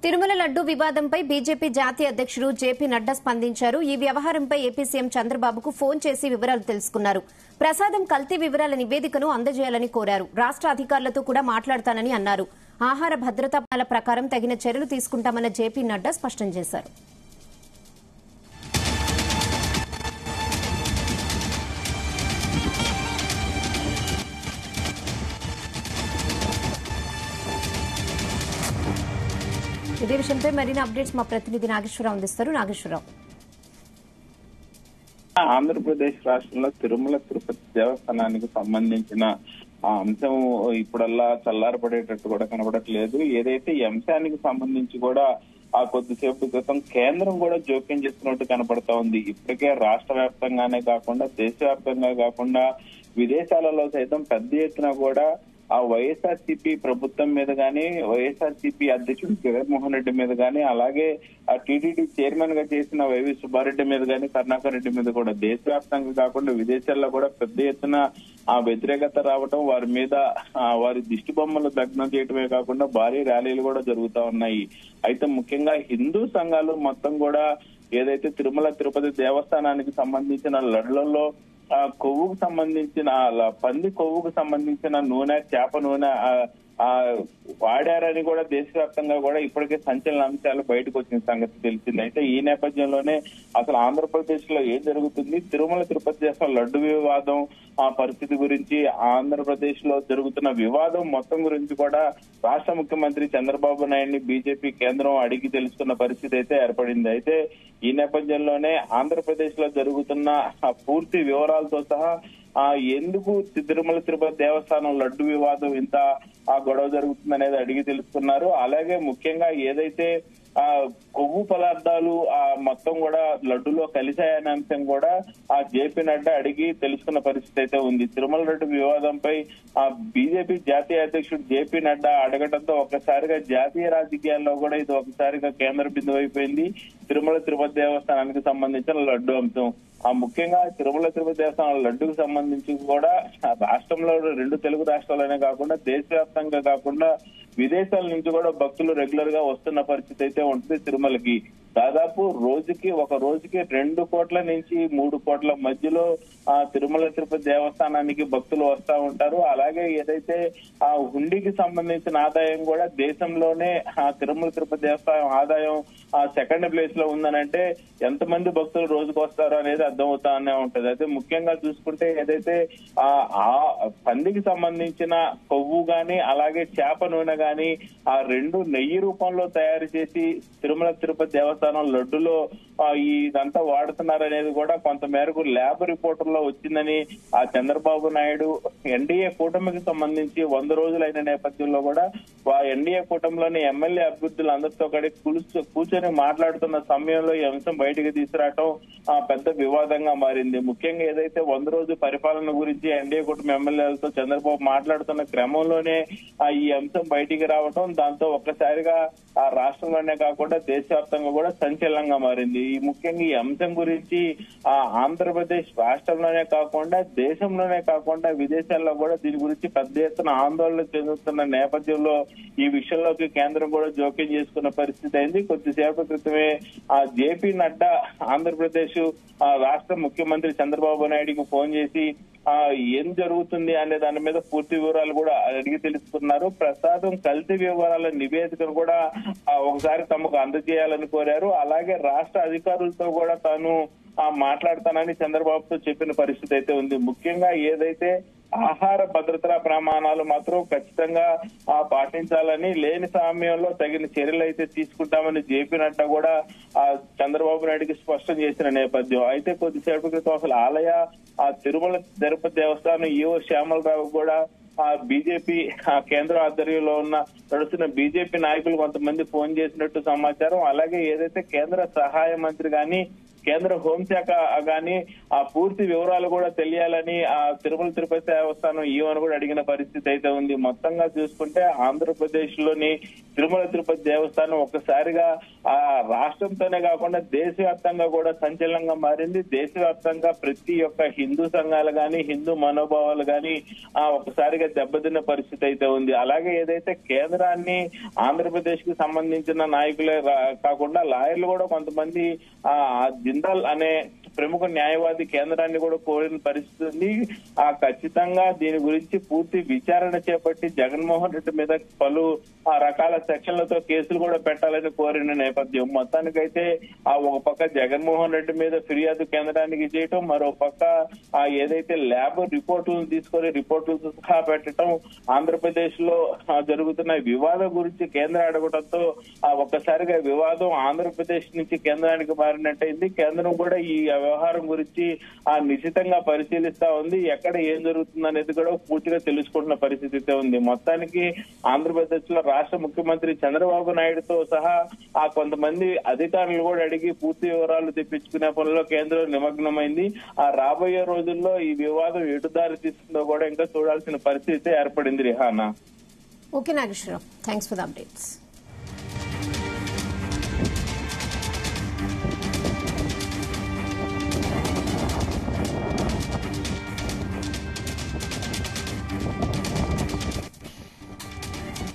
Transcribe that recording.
తిరుమల లడ్డూ వివాదంపై బీజేపీ జాతీయ అధ్యక్షుడు జేపీ నడ్డా స్పందించారు. ఈ వ్యవహారంపై ఏపీ సీఎం చంద్రబాబుకు ఫోన్ చేసి వివరాలు తెలుసుకున్నారు. ప్రసాదం కల్తీ వివరాల నివేదికను అందజేయాలని కోరారు. రాష్ట్ర అధికారులతో కూడా మాట్లాడతానని అన్నారు. ఆహార భద్రతా ప్రణాళిక ప్రకారం తగిన చర్యలు తీసుకుంటామన్న జేపీ నడ్డా స్పష్టం చేశారు. ఇదే విషయంపై మరిన్ని అప్డేట్స్ మా ప్రతినిధి నాగేశ్వరరావు అందిస్తారు. నాగేశ్వరరావు, ఆంధ్రప్రదేశ్ రాష్ట్రంలో తిరుమల తిరుపతి దేవస్థానానికి సంబంధించిన ఆ అంశం ఇప్పుడల్లా చల్లారపడేటట్టు కూడా కనబడట్లేదు. ఏదైతే ఈ అంశానికి సంబంధించి కూడా కొద్దిసేపు క్రితం కేంద్రం కూడా జోక్యం చేస్తున్నట్టు కనపడతా ఉంది. ఇప్పటికే రాష్ట్ర వ్యాప్తంగానే కాకుండా దేశవ్యాప్తంగా కాకుండా విదేశాలలో సైతం పెద్ద ఎత్తున కూడా ఆ వైఎస్ఆర్సీపీ ప్రభుత్వం మీద గానీ, వైఎస్ఆర్సీపీ అధ్యక్షుడు జగన్మోహన్ రెడ్డి మీద గానీ, అలాగే ఆ టీటీడీ చైర్మన్ గా చేసిన వైవి సుబ్బారెడ్డి మీద గానీ, కరుణాకర్ రెడ్డి మీద కూడా దేశవ్యాప్తంగా కాకుండా విదేశాల్లో కూడా పెద్ద ఎత్తున ఆ వ్యతిరేకత రావడం, వారి మీద వారి దిష్టి బొమ్మలు దగ్నం చేయడమే కాకుండా భారీ ర్యాలీలు కూడా జరుగుతా ఉన్నాయి. అయితే ముఖ్యంగా హిందూ సంఘాలు మొత్తం కూడా ఏదైతే తిరుమల తిరుపతి దేవస్థానానికి సంబంధించిన లడ్లలో కొవ్వుకు సంబంధించిన పంది కొవ్వుకు సంబంధించిన నూనె, చేప నూనె వాడారని కూడా దేశవ్యాప్తంగా కూడా ఇప్పటికే సంచలన అంశాలు బయటకు వచ్చిన సంగతి తెలిసింది. అయితే ఈ నేపథ్యంలోనే అసలు ఆంధ్రప్రదేశ్ లో ఏం జరుగుతుంది, తిరుమల తిరుపతి దేశం లడ్డు వివాదం ఆ పరిస్థితి గురించి, ఆంధ్రప్రదేశ్ లో జరుగుతున్న వివాదం మొత్తం గురించి కూడా రాష్ట్ర ముఖ్యమంత్రి చంద్రబాబు నాయుడిని బీజేపీ కేంద్రం అడిగి తెలుసుకున్న పరిస్థితి అయితే ఏర్పడింది. అయితే ఈ నేపథ్యంలోనే ఆంధ్రప్రదేశ్ లో జరుగుతున్న పూర్తి వివరాలతో సహా ఎందుకు తిరుమల తిరుపతి దేవస్థానం లడ్డు వివాదం ఇంత గొడవ జరుగుతుంది అనేది అడిగి తెలుసుకున్నారు. అలాగే ముఖ్యంగా ఏదైతే కొవ్వు పదార్థాలు మొత్తం కూడా లడ్డులో కలిశాయనే అంశం కూడా జేపీ నడ్డా అడిగి తెలుసుకున్న పరిస్థితి అయితే ఉంది. తిరుమల లడ్డు వివాదంపై బీజేపీ జాతీయ అధ్యక్షుడు జేపీ నడ్డా అడగడంతో ఒకసారిగా జాతీయ రాజకీయాల్లో కూడా ఇది ఒకసారిగా కేంద్ర బిందువు అయిపోయింది. తిరుమల తిరుపతి దేవస్థానానికి సంబంధించిన లడ్డు అంశం ముఖ్యంగా తిరుమల తిరుపతి దేవస్థానం లడ్డుకు సంబంధించి కూడా రాష్ట్రంలో 2 తెలుగు రాష్ట్రాలనే కాకుండా దేశవ్యాప్తంగా కాకుండా విదేశాల నుంచి కూడా భక్తులు రెగ్యులర్ గా వస్తున్న పరిస్థితి అయితే ఉంటుంది. తిరుమలకి దాదాపు ఒక రోజుకి 2 కోట్ల నుంచి 3 కోట్ల మధ్యలో తిరుమల తిరుపతి దేవస్థానానికి భక్తులు వస్తా ఉంటారు. అలాగే ఏదైతే హుండీకి సంబంధించిన ఆదాయం కూడా దేశంలోనే తిరుమల తిరుపతి దేవస్థానం ఆదాయం సెకండ్ ప్లేస్ లో ఉందనంటే ఎంతమంది భక్తులు రోజుకు వస్తారు అనేది అర్థమవుతానే ఉంటది. అయితే ముఖ్యంగా చూసుకుంటే ఏదైతే పందికి సంబంధించిన కొవ్వు గాని అలాగే చేప నూనె గాని రెండు నెయ్యి రూపంలో తయారు చేసి తిరుమల తిరుపతి దేవస్థానం లడ్డులో ఇదంతా వాడుతున్నారనేది కూడా కొంత మేరకు ల్యాబ్ రిపోర్టుల్లో వచ్చిందని చంద్రబాబు నాయుడు ఎన్డీఏ కూటమికి సంబంధించి 100 రోజులైన నేపథ్యంలో కూడా ఎన్డీఏ కూటమిలోని ఎమ్మెల్యే అభ్యర్థులు అందరితో కూర్చొని మాట్లాడుతున్న సమయంలో ఈ అంశం బయటకు తీసుకురావటం పెద్ద వివాదంగా మారింది. ముఖ్యంగా ఏదైతే 100 రోజు పరిపాలన గురించి ఎన్డీఏ కూటమి ఎమ్మెల్యేలతో చంద్రబాబు మాట్లాడుతున్న క్రమంలోనే ఈ అంశం బయటికి రావటం, దాంతో ఒక్కసారిగా రాష్ట్రంలోనే కాకుండా దేశవ్యాప్తంగా కూడా సంచలనంగా మారింది. ముఖ్యంగా ఈ అంశం గురించి ఆంధ్రప్రదేశ్ రాష్ట్రంలోనే కాకుండా దేశంలోనే కాకుండా విదేశాల్లో కూడా దీని గురించి పెద్ద ఎత్తున ఆందోళన చెందుతున్న నేపథ్యంలో ఈ విషయంలోకి కేంద్రం కూడా జోక్యం చేసుకున్న పరిస్థితి అయింది. కొద్దిసేపటి క్రితమే జేపీ నడ్డా ఆంధ్రప్రదేశ్ రాష్ట్ర ముఖ్యమంత్రి చంద్రబాబు నాయుడుకి ఫోన్ చేసి ఏం జరుగుతుంది అనే దాని మీద పూర్తి వివరాలు కూడా అడిగి తెలుసుకున్నారు. ప్రసాదం కల్తీ వివరాల నివేదికను కూడా ఒకసారి తమకు అందజేయాలని కోరారు. అలాగే రాష్ట్ర అధికారులతో కూడా తాను మాట్లాడతానని చంద్రబాబుతో చెప్పిన పరిస్థితి అయితే ఉంది. ముఖ్యంగా ఏదైతే ఆహార భద్రతా ప్రమాణాలు మాత్రం ఖచ్చితంగా పాటించాలని, లేని సమయంలో తగిన చర్యలు అయితే తీసుకుంటామని జేపీ నడ్డా కూడా చంద్రబాబు నాయుడికి స్పష్టం చేసిన నేపథ్యం. అయితే కొద్దిసేపటి క్రితం అసలు తిరుమల తిరుపతి దేవస్థానం ఈవో శ్యామలరావు కూడా బీజేపీ కేంద్ర ఆధ్వర్యంలో నడుస్తున్న బీజేపీ నాయకులు కొంతమంది ఫోన్ చేసినట్టు సమాచారం. అలాగే ఏదైతే కేంద్ర సహాయ మంత్రి గాని కేంద్ర హోంశాఖ గాని ఆ పూర్తి వివరాలు కూడా తెలియాలని ఆ తిరుమల తిరుపతి దేవస్థానం ఈవోను కూడా అడిగిన పరిస్థితి అయితే ఉంది. మొత్తంగా చూసుకుంటే ఆంధ్రప్రదేశ్ లోని తిరుమల తిరుపతి దేవస్థానం ఒక్కసారిగా ఆ రాష్ట్రంతోనే కాకుండా దేశవ్యాప్తంగా కూడా సంచలనంగా మారింది. దేశవ్యాప్తంగా ప్రతి ఒక్క హిందూ సంఘాలు గాని హిందూ మనోభావాలు గాని ఒకసారిగా దెబ్బతిన్న పరిస్థితి అయితే ఉంది. అలాగే ఏదైతే కేంద్రాన్ని ఆంధ్రప్రదేశ్ కి సంబంధించిన నాయకులే కాకుండా లాయర్లు కూడా కొంతమంది జిందాల్ అనే ప్రముఖ న్యాయవాది కేంద్రాన్ని కూడా కోరిన పరిస్థితి ఉంది. ఖచ్చితంగా దీని గురించి పూర్తి విచారణ చేపట్టి జగన్మోహన్ రెడ్డి మీద పలు రకాల సెక్షన్లతో కేసులు కూడా పెట్టాలని కోరిన నేపథ్యం. మొత్తానికైతే ఒక పక్క జగన్మోహన్ రెడ్డి మీద ఫిర్యాదు కేంద్రానికి చేయటం, మరో పక్క ఏదైతే ల్యాబ్ రిపోర్టులను తీసుకొని రిపోర్టులతో సహా పెట్టడం, ఆంధ్రప్రదేశ్ లో జరుగుతున్న వివాదం గురించి కేంద్రం అడగడంతో ఒక్కసారిగా వివాదం ఆంధ్రప్రదేశ్ నుంచి కేంద్రానికి మారినట్టయింది. కేంద్రం కూడా ఈ వ్యవహారం గురించి నిశితంగా పరిశీలిస్తా ఉంది. ఎక్కడ ఏం జరుగుతుంది అనేది కూడా పూర్తిగా తెలుసుకుంటున్న పరిస్థితి ఉంది. మొత్తానికి ఆంధ్రప్రదేశ్ లో రాష్ట్ర ముఖ్యమంత్రి చంద్రబాబు నాయుడుతో సహా కొంతమంది అధికారులు కూడా అడిగి పూర్తి వివరాలు తెప్పించుకునే పనిలో కేంద్రం నిమగ్నమైంది. రాబోయే రోజుల్లో ఈ వివాదం ఎటు దారి తీస్తుందో కూడా ఇంకా చూడాల్సిన పరిస్థితి ఏర్పడింది. Rihana. Okay Nageswararao, thanks for the updates.